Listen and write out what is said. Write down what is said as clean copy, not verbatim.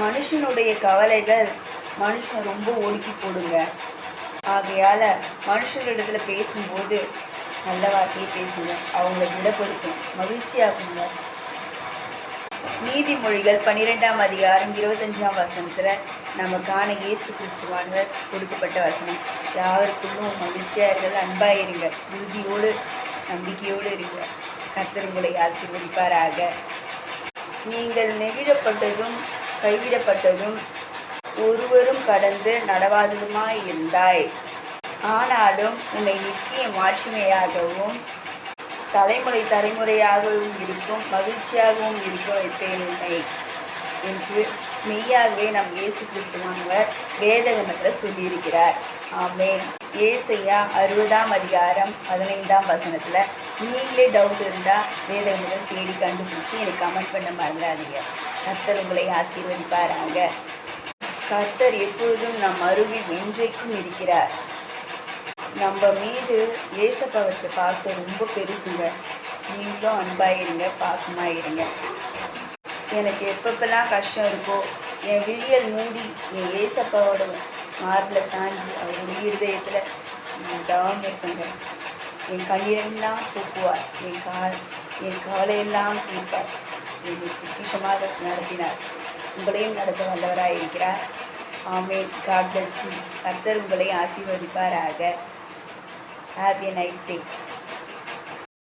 மனுஷனுடைய கவலைகள் மனுஷன் ரொம்ப ஒடுக்கி போடுங்க. ஆகையால் மனுஷங்களிடத்துல பேசும்போது நல்ல வார்த்தையை பேசுங்க. அவங்கள திடப்படுத்தும், மகிழ்ச்சியாகுங்க. நீதிமொழிகள் 12ஆம் அதிகாரம் 25ஆம் வசனத்தில் நமக்கான இயேசு கிறிஸ்துவானவர் கொடுக்கப்பட்ட வசனம். யாருக்குள்ளும் மகிழ்ச்சியாக இருங்கள், அன்பாக இருங்க, உறுதியோடு நம்பிக்கையோடு இருங்க. கர்த்தர் உங்களை ஆசீர்வதிப்பாராக. நீங்கள் நெகிழப்பட்டதும் கைவிடப்பட்டதும் ஒருவரும் கடந்து நடவாததுமாய் இருந்தாய். ஆனாலும் உன்னை நித்திய மாட்சிமையாகவும் தலைமுறை தலைமுறையாகவும் இருக்கும் மகிழ்ச்சியாகவும் இருக்க வைப்பேன் உன்னை என்று மெய்யாகவே நம் இயேசு கிறிஸ்துவானவர் வேதகமத்தில் சொல்லியிருக்கிறார். ஆமென். ஏசாயா 60ஆம் அதிகாரம் 15ஆம் வசனத்தில் நீங்களே டவுட் இருந்தால் வேதகமத்தை தேடி கண்டுபிடிச்சி எனக்கு கமெண்ட் பண்ண மறந்துடாதீங்க. கர்த்தர் உங்களை ஆசீர்வதிப்பாராங்க. கர்த்தர் எப்பொழுதும் நம் அருகில் என்றைக்கும் இருக்கிறார். நம்ம மீது ஏசப்பா வச்ச பாசம் ரொம்ப பெருசுங்க. நீங்களும் அன்பாயிருங்க, பாசமாயிருங்க. எனக்கு எப்பப்பெல்லாம் கஷ்டம் இருக்கோ என் விழியல் மூடி என் ஏசப்பாவோட மார்பில் சாஞ்சி அவருடைய இருதயத்தில் தவம் இருப்பேங்க. என் கண்ணீரெல்லாம் தூக்குவார், என் கவலையெல்லாம் தீர்ப்பார், என்னை பொக்கிஷமாக நடத்தினார். உங்களையும் நடத்த வல்லவராக இருக்கிறார். ஆமென். God bless you. கர்த்தர் உங்களை ஆசீர்வதிப்பாராக. Have a nice day.